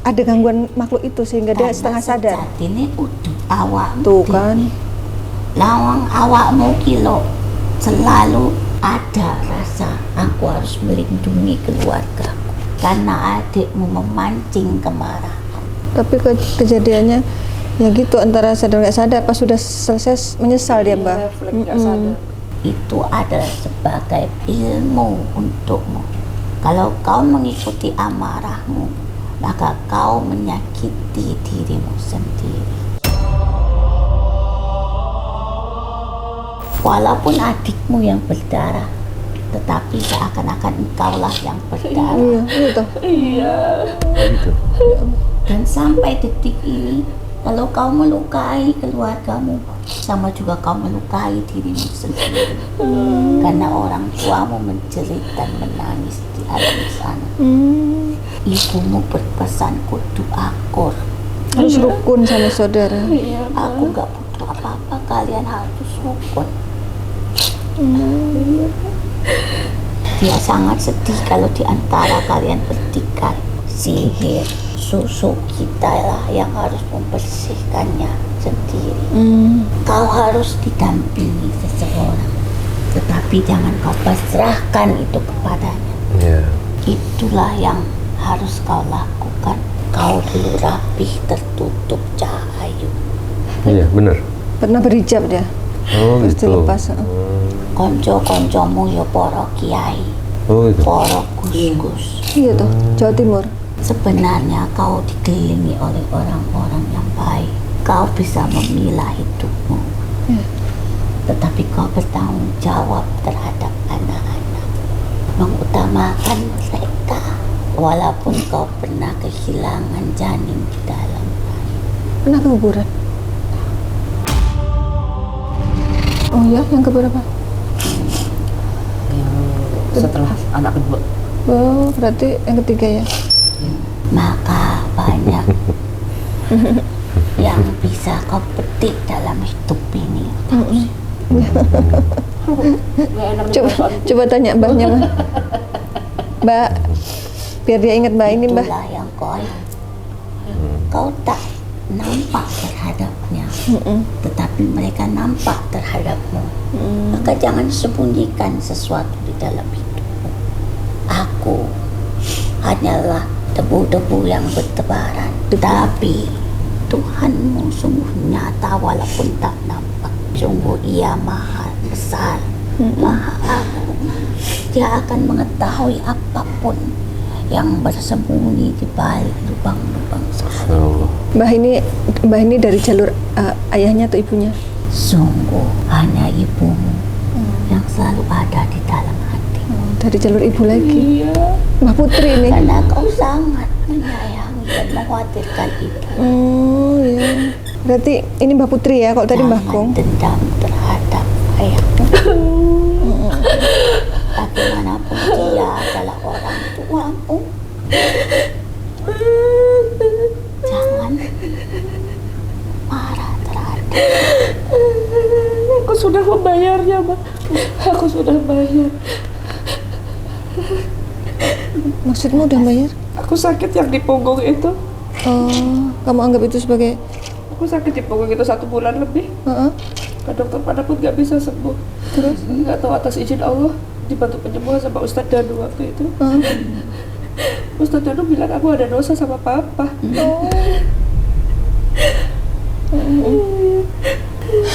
ada gangguan makhluk itu sehingga dia setengah sadar? Ini udah awakmu. Tuh kan. Lawang awakmu kilo selalu ada rasa aku harus melindungi keluargaku karena adikmu memancing kemarahan. Tapi kejadiannya ya gitu, antara sadar nggak sadar, pas sudah selesai menyesal dia Mbah. Itu adalah sebagai ilmu untukmu. Kalau kau mengikuti amarahmu, maka kau menyakiti dirimu sendiri. Walaupun adikmu yang berdarah, tetapi seakan-akan engkaulah yang berdarah. Iya, gitu. Gitu. Dan sampai detik ini, kalau kau melukai keluargamu, sama juga kau melukai dirimu sendiri. Karena orang tuamu menjerit dan menangis di alam sana. Ibumu berpesan kudu akur. Harus rukun sama saudara. Aku gak butuh apa-apa, kalian harus rukun. Dia sangat sedih kalau di antara kalian bertikai sihir. Susu kita lah yang harus membersihkannya sendiri. Kau harus didampingi seseorang, tetapi jangan kau pasrahkan itu kepadanya. Iya. Itulah yang harus kau lakukan. Kau dulu rapih, tertutup cahayu. Iya, benar. Pernah berhijab dia. Oh Terus gitu. dilepas. Konco-koncomu ya para kiai, Oh gitu. para gus-gus. Iya tuh, Jawa Timur. Sebenarnya kau dikelilingi oleh orang-orang yang baik. Kau bisa memilah hidupmu. Tetapi kau bertanggung jawab terhadap anak-anak. Mengutamakan mereka. Walaupun kau pernah kehilangan janin di dalam rahim. Pernah keguguran. Oh ya, yang keberapa? Setelah anak kedua. Oh, berarti yang ketiga ya. Maka banyak yang bisa kau petik dalam hidup ini. Coba tanya Mbahnya, Mbak. Mbak, biar dia ingat Mbak ini, Mbak. Itulah yang kau tak nampak terhadapnya, tetapi mereka nampak terhadapmu. Maka jangan sembunyikan sesuatu di dalam hidupmu. Aku hanyalah debu-debu yang bertebaran, tetapi Tuhanmu sungguh nyata walaupun tak nampak. Sungguh Ia maha besar, maha agung. Dia akan mengetahui apapun yang bersembunyi di balik lubang-lubang sehat. Mbah ini dari jalur ayahnya atau ibunya? Sungguh hanya ibumu yang selalu ada di dalam hati. Dari jalur ibu lagi. Iya. Mbak Putri ini. Karena kau sangat menyayangi dan mengkhawatirkan ibu. Oh iya. Berarti ini Mbak Putri ya, kalau tadi Mbak Kong. Dendam terhadap ayahmu. Bagaimanapun dia adalah orang tuamu. Jangan marah terhadap. Aku sudah membayarnya, Mbak. Aku sudah bayar. Maksudmu udah bayar? Aku sakit yang di punggung itu. Oh, kamu anggap itu sebagai Aku sakit di punggung itu 1 bulan lebih. Heeh. Ke dokter pada pun nggak bisa sembuh. Terus nggak tahu atas izin Allah dibantu penyembuhan sama Ustadz Danu waktu itu. Ustadz Danu bilang aku ada dosa sama papa.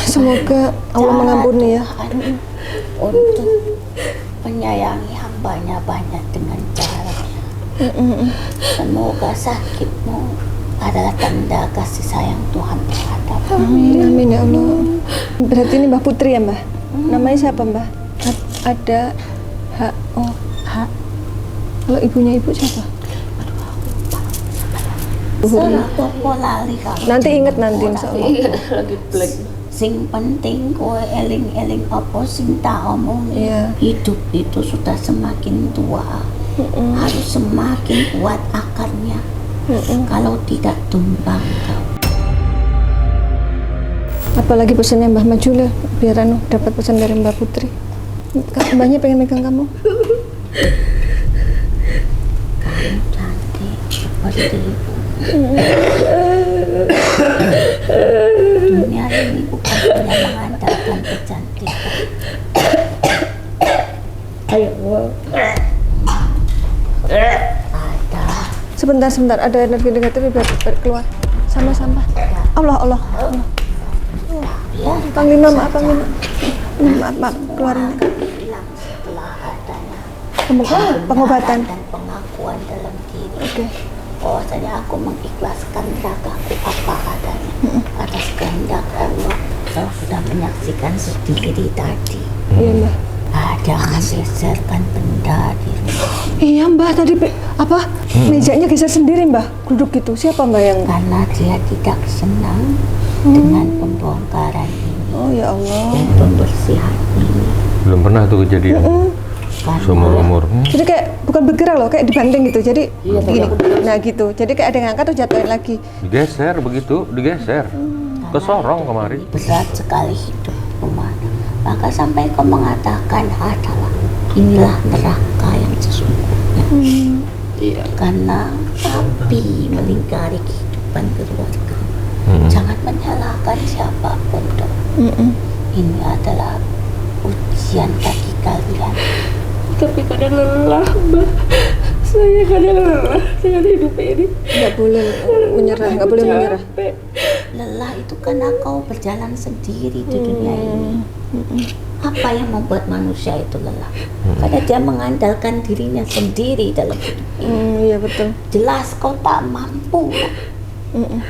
semoga Allah mengampuni ya. Untuk menyayangi hambanya banyak dengan caranya. Semoga sakitmu adalah tanda kasih sayang Tuhan terhadap. Amin, amin ya Allah. Berarti ini Mbak Putri ya Mbak? Namanya siapa Mbak? Ada H. Kalau ibunya ibu siapa? Salah kok lali kamu. Nanti inget nanti insya Allah. Iya, lagi blank. Sing penting kowe eling-eling apa sing tak omong. Iya. Hidup itu sudah semakin tua. Harus semakin kuat akarnya. Kalau tidak tumbang kau. Apalagi pesannya Mbah Majula biar dapat pesan dari Mbak Putri. Mbahnya pengen megang kamu. Kamu cantik seperti ibu. Dunia ini bukan hanya mengandalkan kecantikan. Ada Sebentar, ada energi negatif biar keluar. Sama-sama. Allah. Kang Lina, maaf Kang Lina. Maaf, keluarin. bilang setelah adanya Pengobatan. dan pengakuan dalam diri. Oke. Bahwasanya aku mengikhlaskan ragaku apa adanya atas kehendak Allah. Kau sudah menyaksikan sendiri tadi. Iya Mbak. Ada menggeserkan benda di rumah Iya Mbak, tadi mejanya geser sendiri Mbak. Duduk gitu. Siapa Mbak yang? karena dia tidak senang dengan pembongkaran ini Oh ya Allah. dan pembersihan ini. Belum pernah tuh kejadian Karena seumur umur. Jadi kayak bukan bergerak loh, kayak dibanting gitu. Jadi gini. Nah gitu. Jadi kayak ada yang angkat tuh jatuhin lagi. Digeser begitu, digeser. Kesorong kemarin. berat sekali hidup rumah. Maka sampai kau mengatakan adalah inilah neraka yang sesungguhnya. Iya. Karena api melingkari kehidupan keluarga. Jangan menyalahkan siapapun dong. Ini adalah ujian bagi kalian. Tapi kadang lelah, Mbak. Saya kadang lelah dengan hidup ini. Nggak boleh menyerah, nggak boleh menyerah. Capek. Lelah itu karena kau berjalan sendiri di dunia ini. Apa yang membuat manusia itu lelah? Karena dia mengandalkan dirinya sendiri dalam hidup ini. Iya betul. Jelas kau tak mampu.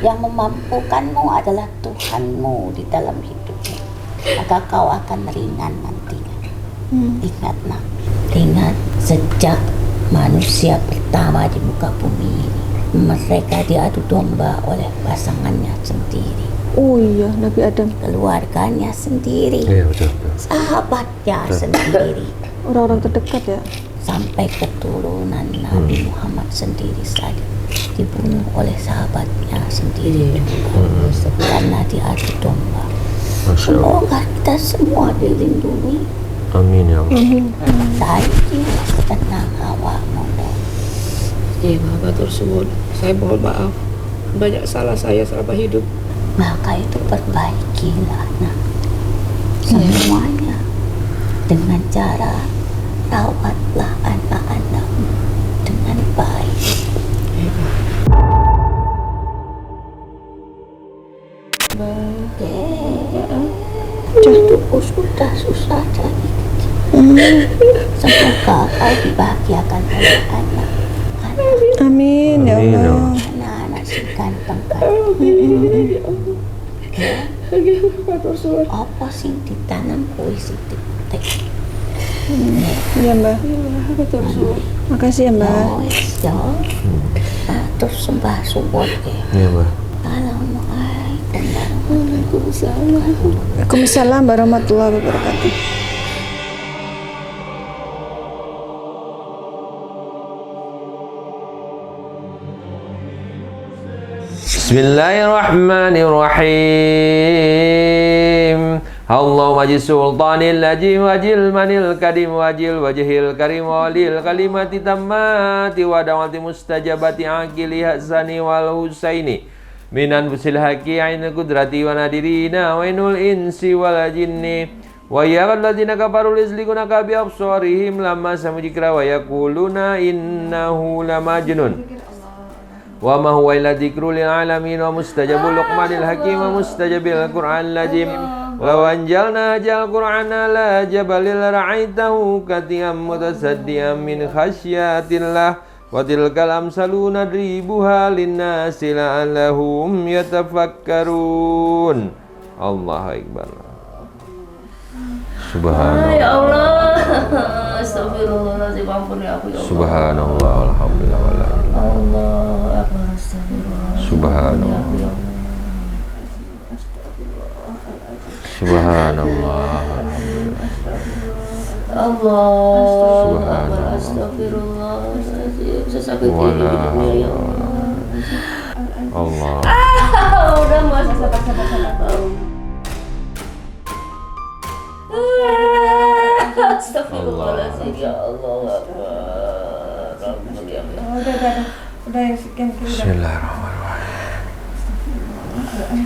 Yang memampukanmu adalah Tuhanmu di dalam hidupmu. Maka kau akan ringan nantinya. Ingat nak, ingat sejak manusia pertama di muka bumi ini, mereka diadu domba oleh pasangannya sendiri, Oh iya, Nabi Adam. keluarganya sendiri, Iya betul. sahabatnya sendiri, Orang-orang terdekat ya. sampai keturunan Nabi Muhammad sendiri saja dibunuh oleh sahabatnya sendiri karena diadu domba. Masya Allah. Semoga kita semua dilindungi. Amin ya Allah. Saiki tenang awakmu. Iya, Bapak Tursuwun. Saya mohon maaf. Banyak salah saya selama hidup. Maka itu perbaikilah nak semuanya dengan cara rawatlah anak-anakmu dengan baik. Hidupku sudah susah dari kecil. Semoga kau dibahagiakan oleh anak. Amin ya Amin, ya Allah. Allah. Anak-anak si ganteng kan. Apa sing ditanam kuwi sing dipetik. Iya Mbak. Makasih ya Mbak. Oh, ya. Terus sembah subuh ya. Iya, Mbak. Waalaikumsalam warahmatullahi wabarakatuh. Bismillahirrahmanirrahim. Allahumma wajil sultanil lajim wajil manil kadim wajil wajhil karim walil kalimati tammati wa dawati mustajabati akili hasani wal husaini minan fusil haqi ainul kudrati wa nadirina wa inul insi wal jinni wa yaqal ladzina kafaru lizlikuna bi absarihim lamma samujikra wa yaquluna innahu lamajnun wa ma huwa illa dzikrul lil alamin wa mustajabul luqmanil hakim wa mustajabil qur'an lajim law anjalna jal qur'ana la jabalil ra'aitahu katiyam mutasaddiam min khasyatillah wa tilkal amsalu nadribuha linnasi la'allahum yatafakkarun. Allahu akbar. Subhanallah. Ya Allah. Astagfirullahaladzim, ampun ya aku ya Allah. Subhanallah, alhamdulillah wala ilaha illallah. Allah akbar, astagfirullah. Subhanallah. Subhanallah. Allah Subhanallah. astagfirullah. Sesakit ini Wala hidupnya ya Allah. Allah. Udah mas, sabar. Astagfirullahaladzim ya Allah. Udah sekian kali. Bismillahirrahmanirrahim.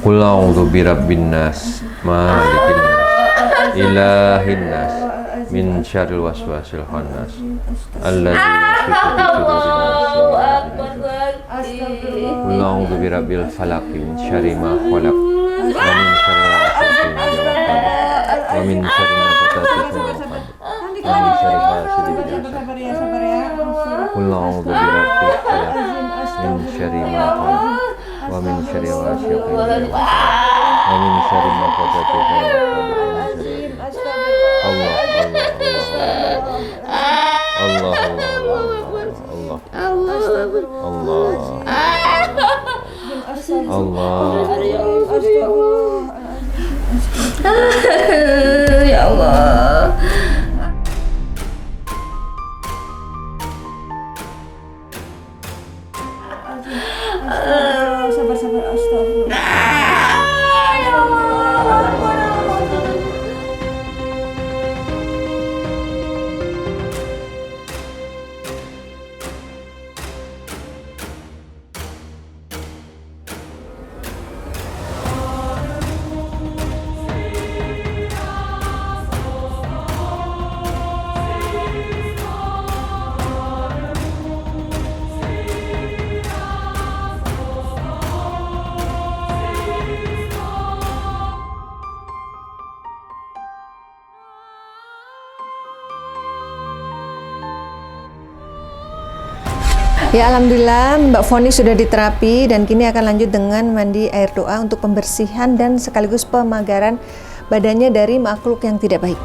Qul a'udzu birabbin nas, malikin nas, ilahin nas, min syarril waswasil khannas, alladzi Qul a'udzu birabbil falaq, min syarri ma khalaq, wa min syarri ghasiqin idza waqab, wa min syarri nafathati fil 'uqad, wa min syarri hasidin idza hasad. Sabar ya. Qul a'udzu birabbil falaq, min syarri ma khalaq, wa min syarri ghasiqin idza waqab, wa min syarri nafathati fil 'uqad, wa min syarri Allah. Ya Allah. Sabar. Astagfirullah. Ya alhamdulillah Mbak Foni sudah diterapi dan kini akan lanjut dengan mandi air doa untuk pembersihan dan sekaligus pemagaran badannya dari makhluk yang tidak baik.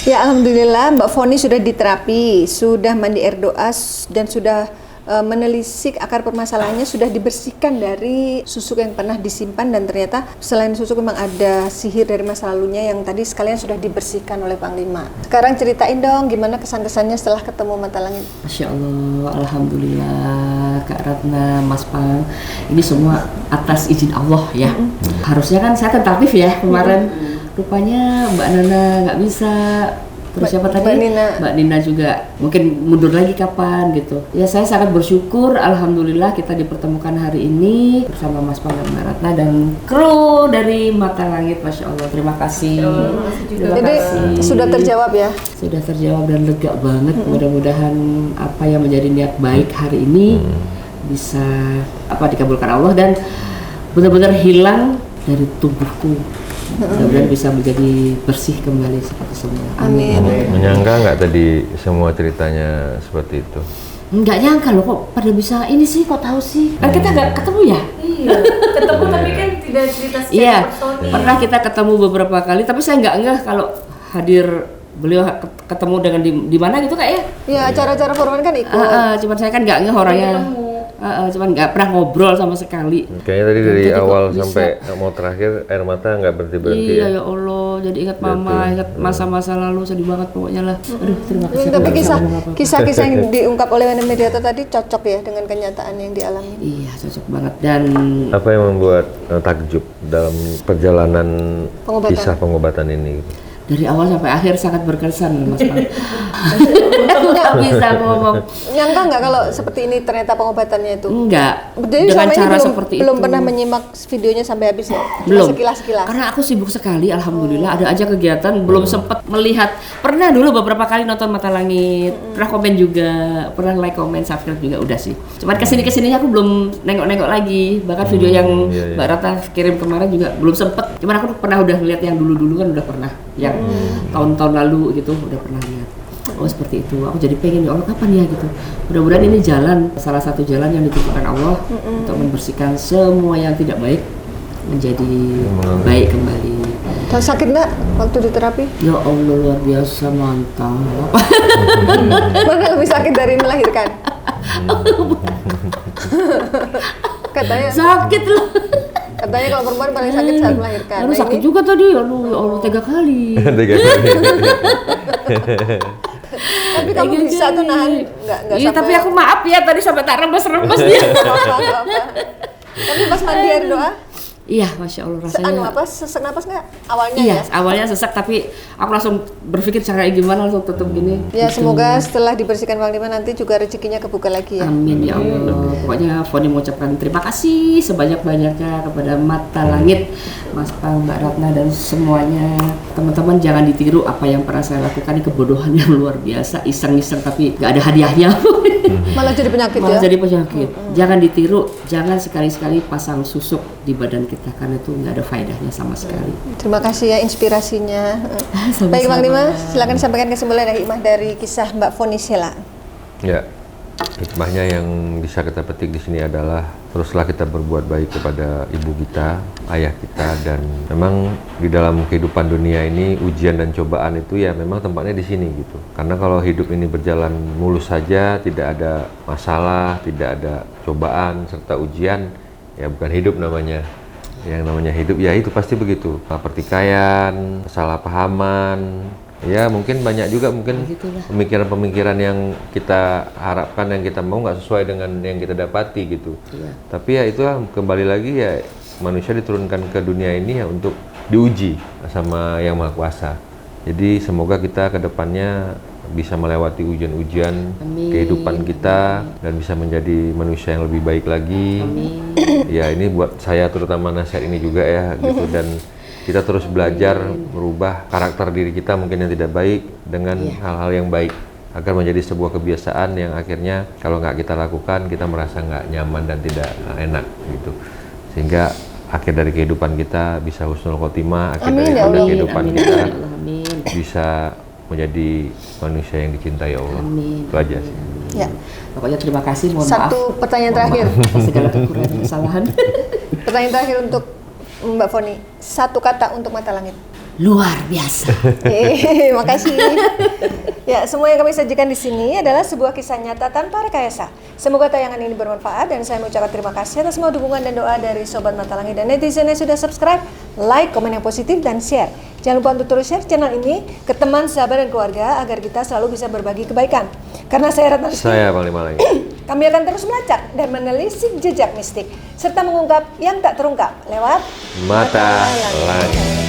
Ya alhamdulillah Mbak Foni sudah diterapi, sudah mandi air doa dan sudah menelisik akar permasalahannya, sudah dibersihkan dari susuk yang pernah disimpan dan ternyata selain susuk memang ada sihir dari masa lalunya yang tadi sekalian sudah dibersihkan oleh Panglima. Sekarang ceritain dong gimana kesan-kesannya setelah ketemu Mata Langit. Masya Allah, alhamdulillah Kak Ratna, Mas Pang, ini semua atas izin Allah ya. Harusnya kan saya tentatif ya kemarin, rupanya Mbak Nana nggak bisa. Terus siapa tadi? Mbak Nina juga mungkin mundur lagi kapan gitu. Ya saya sangat bersyukur, alhamdulillah kita dipertemukan hari ini bersama Mas Pang dan Mbak Ratna dan kru dari Mata Langit. Masya Allah, terima kasih. Terima kasih. Sudah terjawab ya? Sudah terjawab dan lega banget. Mudah-mudahan apa yang menjadi niat baik hari ini bisa dikabulkan Allah dan benar-benar hilang dari tubuhku. Mudah-mudahan bisa menjadi bersih kembali seperti semula. Amin. Menyangka nggak tadi semua ceritanya seperti itu? Nggak nyangka loh kok pada bisa ini sih, kok tahu sih? Kan kita nggak ketemu ya? Iya, ketemu tapi kan tidak cerita secara Iya, personil. pernah kita ketemu beberapa kali, tapi saya nggak ngeh kalau hadir beliau ketemu dengan di mana gitu Kak ya? Ya, acara-acara foruman kan ikut. Cuman saya kan nggak ngeh orangnya. Cuman nggak pernah ngobrol sama sekali. Kayaknya tadi dari Jadi kok awal bisa? sampai mau terakhir air mata nggak berhenti-berhenti Iya ya. ya Allah, jadi ingat mama, ingat masa-masa lalu, sedih banget pokoknya lah. Aduh, terima kasih. Tapi Nggak bisa ngomong apa-apa. kisah-kisah yang diungkap oleh mediator tadi cocok ya dengan kenyataan yang dialami. Iya, cocok banget. Dan Apa yang membuat takjub dalam perjalanan Pengobatan. kisah pengobatan ini? Gitu? dari awal sampai akhir sangat berkesan Mas Pang. Nggak bisa ngomong. Nyangka nggak kalau seperti ini ternyata pengobatannya itu? Enggak. Jadi Dengan selama ini cara belum, seperti belum itu. pernah menyimak videonya sampai habis ya? Belum. Sekilas-sekilas. Karena aku sibuk sekali, alhamdulillah ada aja kegiatan, belum sempat melihat. Pernah dulu beberapa kali nonton Mata Langit, pernah komen juga, pernah like, komen, subscribe juga udah sih. Cuman kesini-kesininya aku belum nengok-nengok lagi. Bahkan video yang iya, iya. Mbak Rata kirim kemarin juga belum sempet. Cuman aku pernah udah lihat yang dulu-dulu kan udah pernah, yang tahun-tahun lalu gitu udah pernah lihat. Oh seperti itu, aku jadi pengen ya Allah kapan ya gitu. Mudah-mudahan ini jalan, salah satu jalan yang ditentukan Allah untuk membersihkan semua yang tidak baik menjadi baik kembali. Dan sakit nggak waktu di terapi? Ya Allah luar biasa, mantap. Mana lebih sakit dari melahirkan? Katanya Sakit loh. kalau perempuan paling sakit saat melahirkan. Aduh Nah, sakit ini juga tadi, aduh ya Allah 3 kali. tapi kamu bisa tuh nahan nggak Iya sampai tapi aku maaf ya tadi sampai tak rembes-rembes dia. nggak apa-apa. Tapi pas mandi air doa, Iya, masya Allah rasanya. apa sesak napas nggak awalnya Iya, ya? awalnya sesak tapi aku langsung berpikir cara gimana langsung tutup gini. Ya Gitu. semoga setelah dibersihkan Bang Diman nanti juga rezekinya kebuka lagi ya. Amin ya Allah. Pokoknya Foni mengucapkan terima kasih sebanyak-banyaknya kepada Mata Langit, Mas Pang, Mbak Ratna dan semuanya. Teman-teman jangan ditiru apa yang pernah saya lakukan, ini kebodohan yang luar biasa, iseng-iseng tapi nggak ada hadiahnya. Malah jadi penyakit Malah ya. jadi penyakit. Jangan ditiru, jangan sekali-sekali pasang susuk di badan kita karena itu nggak ada faedahnya sama sekali. Terima kasih ya inspirasinya. Sama-sama. Baik Bang Diman, silakan sampaikan kesimpulan dan hikmah dari kisah Mbak Foni Sheila. Ya, hikmahnya yang bisa kita petik di sini adalah teruslah kita berbuat baik kepada ibu kita, ayah kita, dan memang di dalam kehidupan dunia ini ujian dan cobaan itu ya memang tempatnya di sini gitu. Karena kalau hidup ini berjalan mulus saja, tidak ada masalah, tidak ada cobaan serta ujian, ya bukan hidup namanya. Yang namanya hidup ya itu pasti begitu. Pertikaian, kesalahpahaman, ya mungkin banyak juga mungkin pemikiran-pemikiran yang kita harapkan, yang kita mau nggak sesuai dengan yang kita dapati gitu. Iya. Tapi ya itulah kembali lagi ya manusia diturunkan ke dunia ini ya untuk diuji sama Yang Maha Kuasa. Jadi semoga kita ke depannya bisa melewati ujian-ujian Amin. kehidupan kita dan bisa menjadi manusia yang lebih baik lagi. Amin. Ya ini buat saya terutama nasihat ini juga ya gitu, dan kita terus belajar merubah karakter diri kita mungkin yang tidak baik dengan hal-hal yang baik agar menjadi sebuah kebiasaan yang akhirnya kalau nggak kita lakukan kita merasa nggak nyaman dan tidak enak gitu, sehingga akhir dari kehidupan kita bisa husnul khotimah, akhir Amin, dari ya Allah. kehidupan Amin, kita amin. bisa menjadi manusia yang dicintai Allah. Amin. Itu aja sih. Ya. Pokoknya terima kasih, mohon maaf Satu pertanyaan terakhir. atas segala kekurangan dan kesalahan. Pertanyaan terakhir untuk Mbak Foni. Satu kata untuk Mata Langit. Luar biasa. Makasih. Ya, semua yang kami sajikan di sini adalah sebuah kisah nyata tanpa rekayasa. Semoga tayangan ini bermanfaat dan saya mengucapkan terima kasih atas semua dukungan dan doa dari Sobat Mata Langit dan netizen yang sudah subscribe, like, komen yang positif, dan share. Jangan lupa untuk terus share channel ini ke teman, sahabat, dan keluarga agar kita selalu bisa berbagi kebaikan. Karena saya Ratna Rizky, Saya Panglima Langit. kami akan terus melacak dan menelisik jejak mistik serta mengungkap yang tak terungkap lewat Mata Langit.